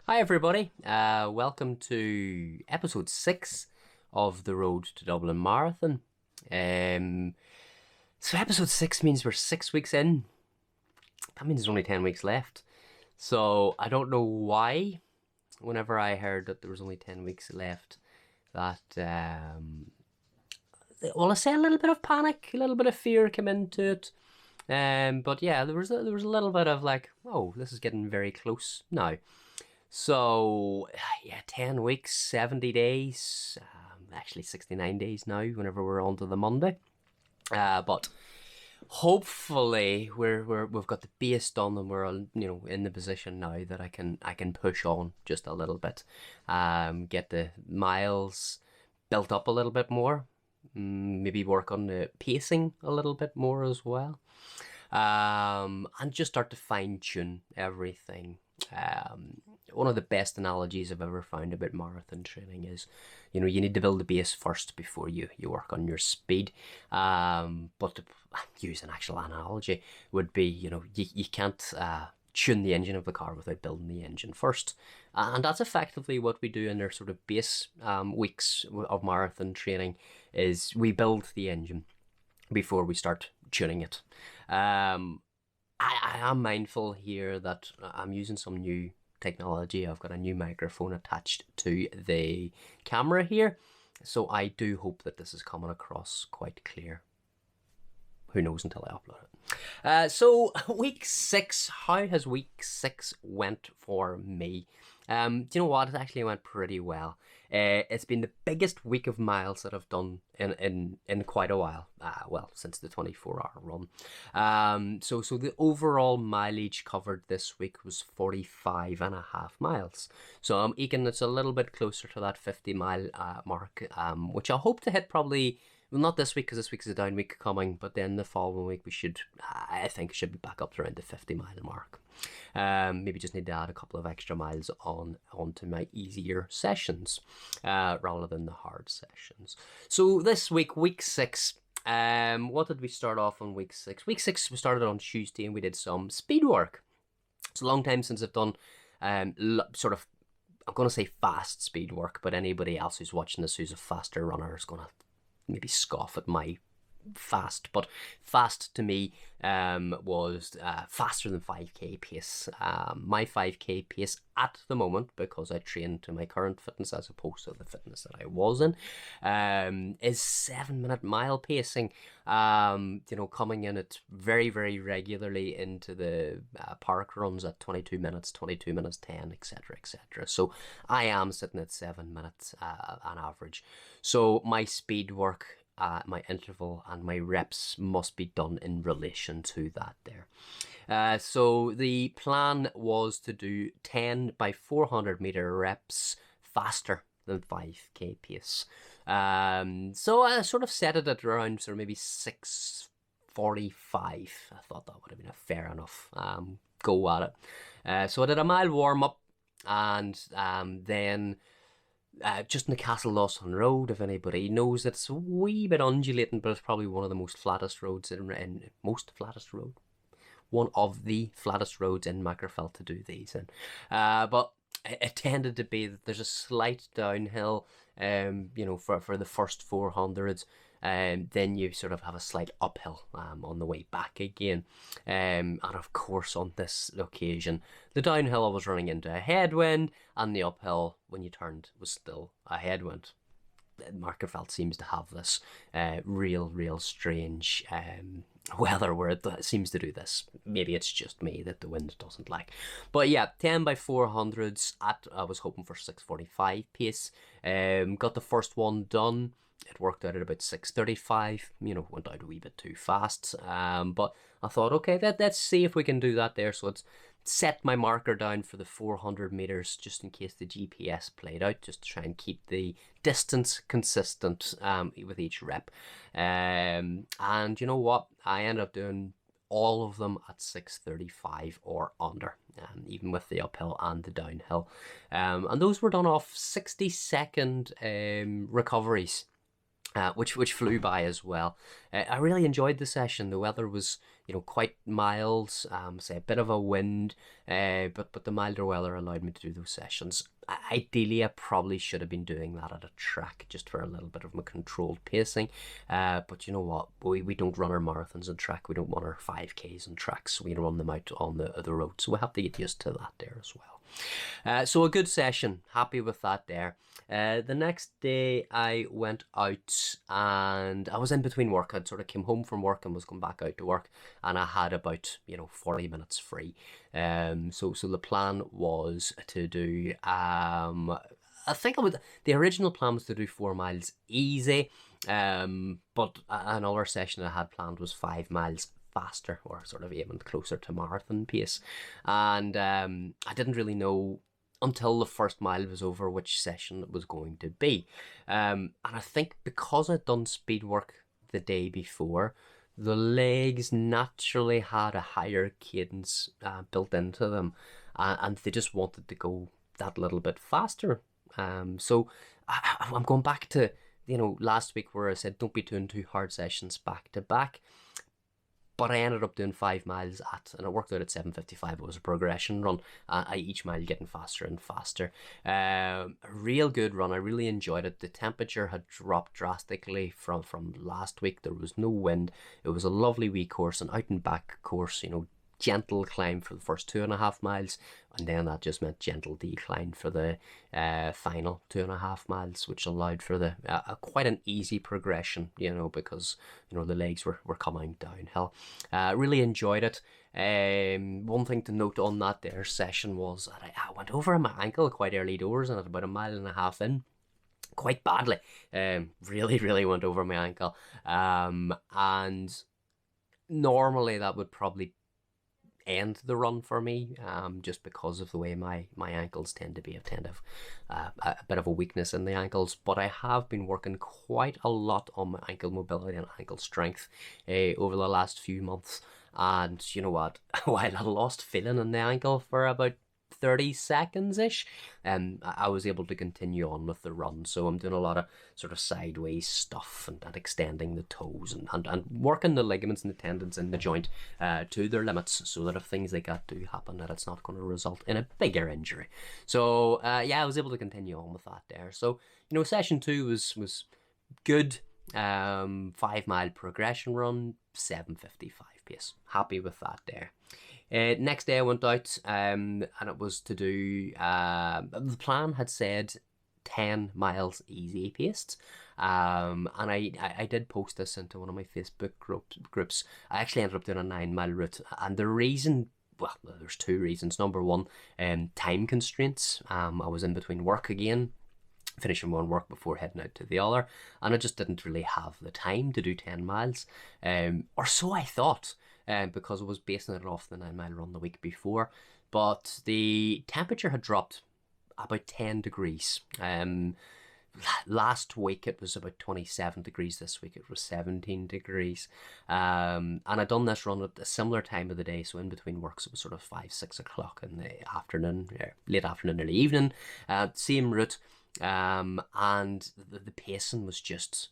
Hi everybody, welcome to episode 6 of the Road to Dublin Marathon. So episode 6 means we're 6 weeks in. That means there's only 10 weeks left. So I don't know why, whenever I heard that there was only 10 weeks left, that, well, I say a little bit of panic, a little bit of fear came into it. But yeah, there was a little bit of like, oh, this is getting very close now. So, yeah, 10 weeks, 70 days, actually 69 days now, whenever we're on to the Monday. But hopefully we've got the base done and we're in the position now that I can push on just a little bit, get the miles built up a little bit more, maybe work on the pacing a little bit more as well, and just start to fine tune everything. One of the best analogies I've ever found about marathon training is, you need to build the base first before you work on your speed. But to use an actual analogy would be, you can't tune the engine of the car without building the engine first. And that's effectively what we do in our sort of base weeks of marathon training, is we build the engine before we start tuning it. I am mindful here that I'm using some new technology. I've got a new microphone attached to the camera here, so I do hope that this is coming across quite clear. Who knows until I upload it. So week 6, how has week 6 went for me? Do you know what? It actually went pretty well. It's been the biggest week of miles that I've done in quite a while. Well, since the 24-hour run. So the overall mileage covered this week was 45.5 miles. So I'm eking it's a little bit closer to that 50-mile mark, which I hope to hit probably. Well, not this week, because this week is a down week coming, but then the following week I think should be back up to around the 50-mile mark. Maybe just need to add a couple of extra miles onto my easier sessions, rather than the hard sessions. So this week, week 6, what did we start off on week 6? Week 6, we started on Tuesday and we did some speed work. It's a long time since I've done sort of, I'm going to say fast speed work, but anybody else who's watching this who's a faster runner is going to maybe scoff at my fast, but fast to me was faster than 5k pace. My 5k pace at the moment, because I train to my current fitness as opposed to the fitness that I was in, is 7-minute mile pacing. Coming in at very, very regularly into the park runs at 22 minutes 10, etc, etc. So I am sitting at 7 minutes on average. So my speed work, my interval and my reps must be done in relation to that there. So the plan was to do 10 by 400 meter reps faster than 5k pace. So I sort of set it at around sort of maybe 6:45. I thought that would have been a fair enough go at it. So I did a mile warm up, and then just in the Castle Lawson Road, if anybody knows, it's a wee bit undulating, but it's probably one of the most flattest roads one of the flattest roads in Magherafelt to do these in. But it tended to be that there's a slight downhill, for the first 400s. Then you sort of have a slight uphill on the way back again. And of course, on this occasion, the downhill I was running into a headwind, and the uphill, when you turned, was still a headwind. Magherafelt seems to have this real strange weather where it seems to do this. Maybe it's just me that the wind doesn't like. But yeah, 10 by 400s I was hoping for 6:45 pace. Got the first one done. It worked out at about 6:35. Went out a wee bit too fast. But I thought, okay, let's see if we can do that there. So it's set my marker down for the 400 meters just in case the GPS played out, just to try and keep the distance consistent with each rep. And you know what? I ended up doing all of them at 6:35 or under, even with the uphill and the downhill. And those were done off 60-second recoveries. which flew by as well. I really enjoyed the session. The weather was, quite mild. Say a bit of a wind, but the milder weather allowed me to do those sessions. Ideally, I probably should have been doing that at a track just for a little bit of a controlled pacing. But you know what? We don't run our marathons on track. We don't run our 5Ks on tracks. We run them out on the road. So we have to get used to that there as well. So a good session, happy with that there. The next day I went out and I was in between work. I'd sort of came home from work and was going back out to work, and I had about 40 minutes free. So the plan was to do I think the original plan was to do 4 miles easy, but another session I had planned was 5 miles faster, or sort of aiming closer to marathon pace. And I didn't really know until the first mile was over which session it was going to be. And I think because I'd done speed work the day before, the legs naturally had a higher cadence built into them, and they just wanted to go that little bit faster. So I'm going back to last week where I said don't be doing 2 hard sessions back to back. But I ended up doing 5 miles and it worked out at 7:55. It was a progression run. Each mile getting faster and faster. A real good run. I really enjoyed it. The temperature had dropped drastically from last week. There was no wind. It was a lovely wee course, an out and back course, gentle climb for the first 2.5 miles, and then that just meant gentle decline for the final 2.5 miles, which allowed for the quite an easy progression, because the legs were coming downhill. Really enjoyed it. One thing to note on that there session was that I went over my ankle quite early doors, and at about 1.5 miles in, quite badly. Really went over my ankle, and normally that would probably end the run for me, just because of the way my ankles tend to have a bit of a weakness in the ankles. But I have been working quite a lot on my ankle mobility and ankle strength over the last few months, and you know what, while I lost feeling in the ankle for about 30 seconds ish, and I was able to continue on with the run. So I'm doing a lot of sort of sideways stuff and extending the toes and working the ligaments and the tendons in the joint to their limits, so that if things like that do happen, that it's not going to result in a bigger injury. So I was able to continue on with that there. So session 2 was good. 5 mile progression run, 7:55 pace. Happy with that there. Next day I went out, and it was to do, the plan had said 10 miles easy paced, and I did post this into one of my Facebook groups. I actually ended up doing a 9 mile route, and the reason, well, there's 2 reasons. Number one, time constraints. I was in between work again, finishing one work before heading out to the other, and I just didn't really have the time to do 10 miles, or so I thought, because I was basing it off the 9 mile run the week before. But the temperature had dropped about 10 degrees. Last week it was about 27 degrees. This week it was 17 degrees. And I'd done this run at a similar time of the day, so in between works it was sort of 5-6 o'clock in the afternoon, late afternoon, early evening. Same route. And the pacing was just,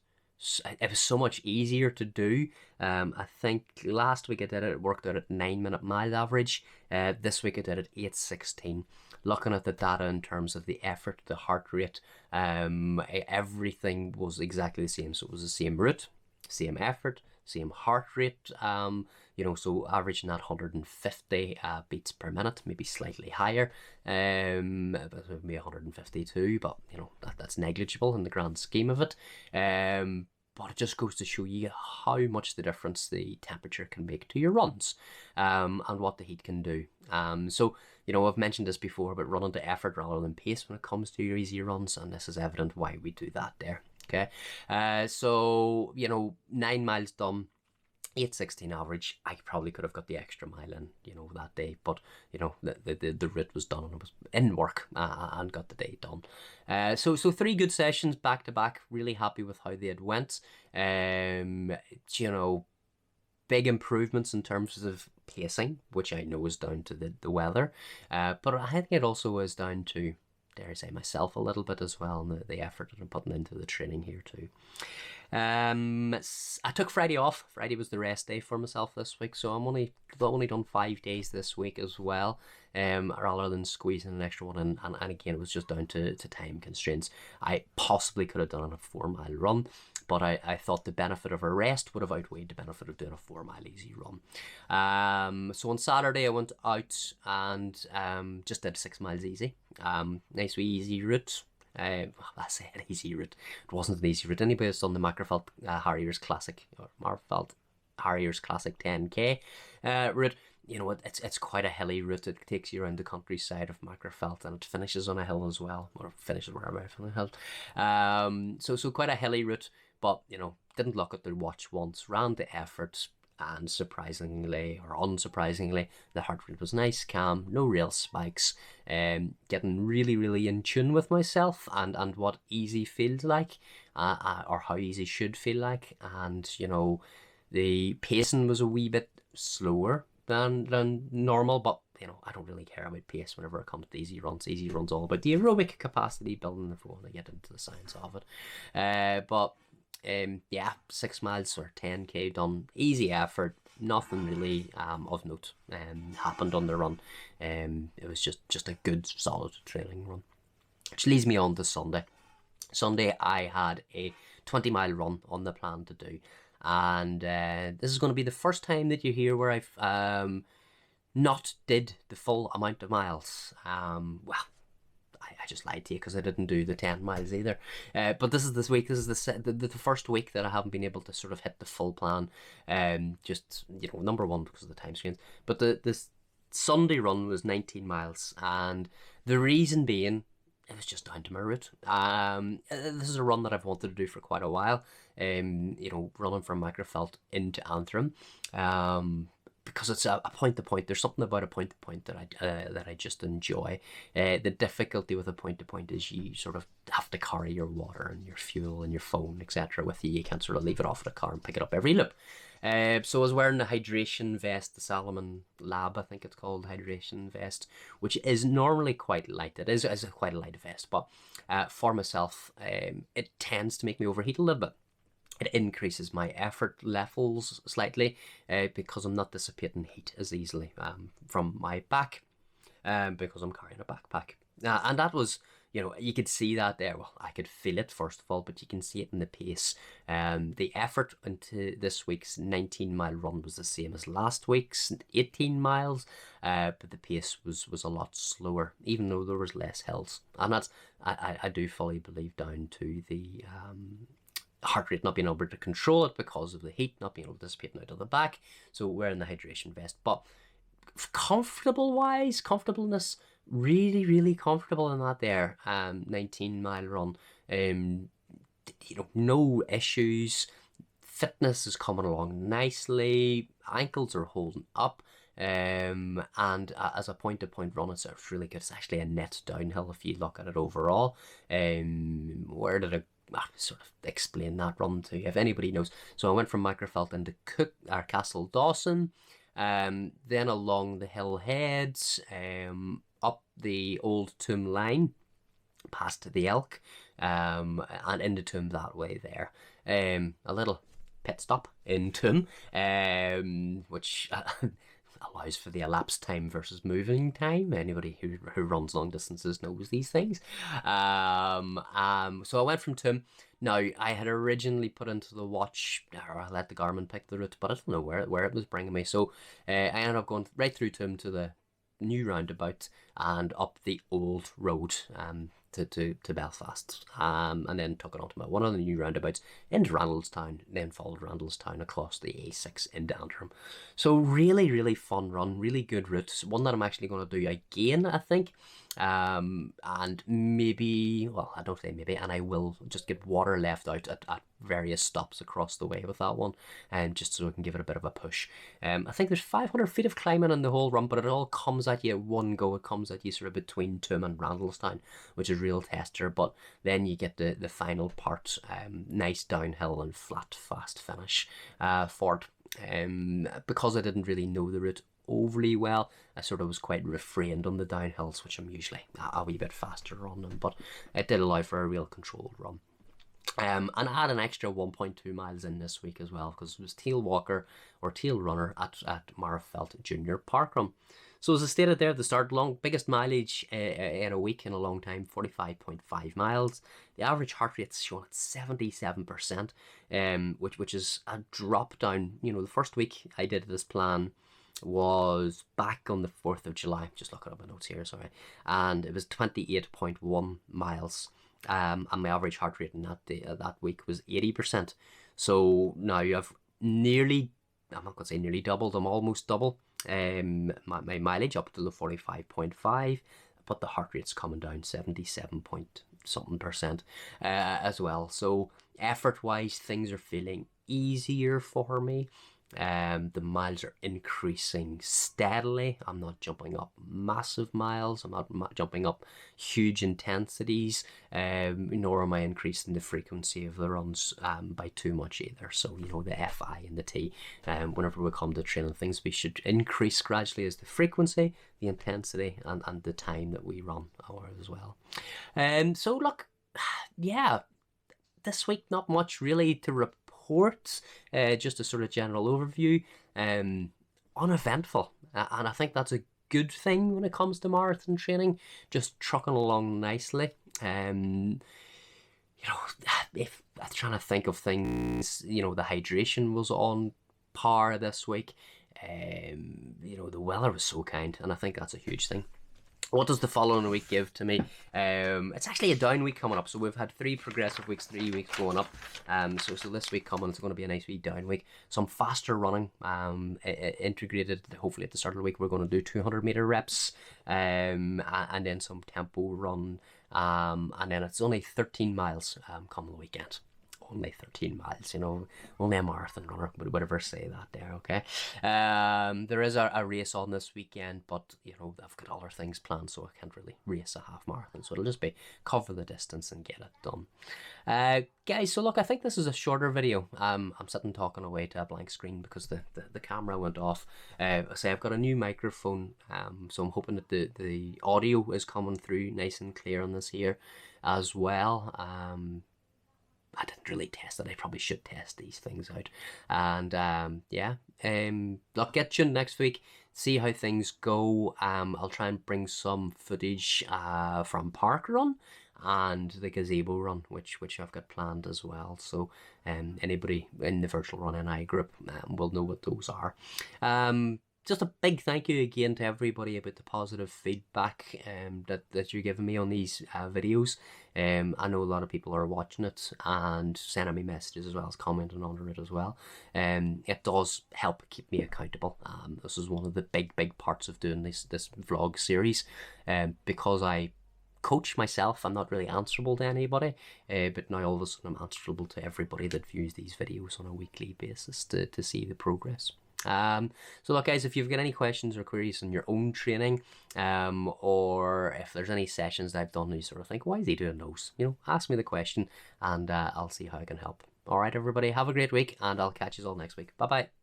it was so much easier to do. I think last week I did it, it worked out at 9-minute mile average. This week I did it 8:16. Looking at the data in terms of the effort, the heart rate, everything was exactly the same. So it was the same route, same effort, same heart rate. So averaging that 150 beats per minute, maybe slightly higher, but maybe 152, but that's negligible in the grand scheme of it. But it just goes to show you how much the difference the temperature can make to your runs, and what the heat can do. So I've mentioned this before, but running to effort rather than pace when it comes to your easy runs, and this is evident why we do that there. Okay, so 9 miles done, 8:16 average. I probably could have got the extra mile in, that day, but the route was done and I was in work, and got the day done. So 3 good sessions back to back. Really happy with how they had went. Big improvements in terms of pacing, which I know is down to the weather, but I think it also is down to, dare I say, myself a little bit as well, and the effort that I'm putting into the training here too. I took Friday off. Friday was the rest day for myself this week, so I've only done 5 days this week as well. Rather than squeezing an extra one in, and again, it was just down to time constraints. I possibly could have done a 4 mile run, but I thought the benefit of a rest would have outweighed the benefit of doing a 4 mile easy run. So on Saturday I went out and just did 6 miles easy. Nice wee easy route. I say an easy route. It wasn't an easy route. Anybody that's done the Macrofelt Harriers Classic or Marfelt Harriers Classic 10K route, you know, it's quite a hilly route. It takes you around the countryside of Macrofelt, and it finishes on a hill as well, or finishes wherever on a hill. So quite a hilly route, but you know, didn't look at the watch once. Ran the effort, and surprisingly or unsurprisingly, the heart rate was nice, calm, no real spikes. Getting really in tune with myself and what easy feels like, or how easy should feel like. And you know, the pacing was a wee bit slower than normal, but you know, I don't really care about pace whenever it comes to easy runs. Easy runs all about the aerobic capacity building if we want to get into the science of it. But yeah, 6 miles or 10K done, easy effort, nothing really of note happened on the run. It was just a good solid training run, which leads me on to Sunday. I had a 20 mile run on the plan to do, and this is going to be the first time that you hear where I've not did the full amount of miles. Well, I just lied to you because I didn't do the 10 miles either. But this is week. This is the first week that I haven't been able to sort of hit the full plan. Just, you know, number one because of the time screens. But this Sunday run was 19 miles, and the reason being, it was just down to my route. This is a run that I've wanted to do for quite a while. You know, running from Macrofelt into Antrim. Because it's a point to point. There's something about a point to point that I just enjoy. The difficulty with a point to point is you sort of have to carry your water and your fuel and your phone, etc. with you. You can't sort of leave it off at the car and pick it up every loop. So I was wearing the hydration vest, the Salomon Lab, I think it's called, hydration vest, which is normally quite light. It is quite a light vest, but for myself, it tends to make me overheat a little bit. It increases my effort levels slightly because I'm not dissipating heat as easily from my back because I'm carrying a backpack. And that was, you know, you could see that there. Well, I could feel it first of all, but you can see it in the pace. The effort into this week's 19-mile run was the same as last week's 18 miles, but the pace was a lot slower, even though there was less hills. And that's, I do fully believe, down to the heart rate not being able to control it because of the heat not being able to dissipate out of the back. So wearing the hydration vest. But comfortableness, really comfortable in that there 19-mile run. You know, no issues. Fitness is coming along nicely. Ankles are holding up. And as a point-to-point run, it's really good. It's actually a net downhill if you look at it overall. Where did I sort of explain that run to you, if anybody knows? So I went from Macrofelt into Castle Dawson, then along the hill heads, up the old Tomb line, past the Elk, and into Tomb that way there. A little pit stop in Tomb, which allows for the elapsed time versus moving time. Anybody who runs long distances knows these things. So I went from Tomb. Now, I had originally put into the watch, or I let the Garmin pick the route, but I don't know where it was bringing me. So I ended up going right through Tomb to the new roundabout and up the old road to Belfast, and then took it onto one of the new roundabouts into Randallstown, then followed Randallstown across the A6 into Antrim. So really fun run, really good route, one that I'm actually going to do again, I think. And maybe, well, I don't say maybe, and I will just get water left out at various stops across the way with that one, and just so I can give it a bit of a push. I think there's 500 feet of climbing in the whole run, but it all comes at you at one go. It comes at you sort of between Tomb and Randallstown, which is real tester, but then you get the final part, nice downhill and flat, fast finish for it. Because I didn't really know the route overly well, I sort of was quite refrained on the downhills, which I'm usually a wee bit faster on them, but it did allow for a real controlled run. And I had an extra 1.2 miles in this week as well because it was tail walker or tail runner at Marfelt Junior Parkrun. So as I stated there at the start, biggest mileage in a week in a long time, 45.5 miles. The average heart rate's shown at 77%, which is a drop down. You know, the first week I did this plan was back on the 4th of July. Just looking at my notes here, sorry. And it was 28.1 miles. And my average heart rate in that week was 80%. So now you have nearly, I'm not going to say nearly doubled, I'm almost double my mileage up to the 45.5, but the heart rate's coming down 77 point something percent as well. So effort wise, things are feeling easier for me. The miles are increasing steadily. I'm not jumping up massive miles. I'm not jumping up huge intensities, nor am I increasing the frequency of the runs by too much either. So, you know, the FI and the T, whenever we come to training things, we should increase gradually as the frequency, the intensity, and the time that we run as well. So look, yeah, this week not much really to report. Just a sort of general overview. Uneventful, and I think that's a good thing when it comes to marathon training. Just trucking along nicely. You know, if I'm trying to think of things, you know, the hydration was on par this week. You know, the weather was so kind, and I think that's a huge thing. What does the following week give to me? It's actually a down week coming up. So we've had 3 progressive weeks, 3 weeks going up. So this week coming, it's going to be a nice wee down week. Some faster running, integrated. Hopefully at the start of the week, we're going to do 200-meter reps, and then some tempo run. And then it's only 13 miles coming the weekend. Only 13 miles, you know, only a marathon runner would ever say that there, okay? There is a race on this weekend, but, you know, I've got other things planned, so I can't really race a half marathon. So it'll just be cover the distance and get it done. Guys, so look, I think this is a shorter video. I'm sitting talking away to a blank screen because the camera went off. Say I've got a new microphone, so I'm hoping that the audio is coming through nice and clear on this here as well. I didn't really test it. I probably should test these things out. And yeah, I'll get tuned next week, see how things go. I'll try and bring some footage from Parkrun and the gazebo run, which I've got planned as well. So anybody in the virtual run NI group will know what those are. Just a big thank you again to everybody about the positive feedback that you're giving me on these videos. I know a lot of people are watching it and sending me messages as well as commenting under it as well. It does help keep me accountable. This is one of the big parts of doing this vlog series, because I coach myself. I'm not really answerable to anybody, but now all of a sudden I'm answerable to everybody that views these videos on a weekly basis to see the progress. So look guys, if you've got any questions or queries on your own training, or if there's any sessions that I've done and you sort of think, why is he doing those? You know, ask me the question and I'll see how I can help. Alright everybody, have a great week and I'll catch you all next week. Bye bye.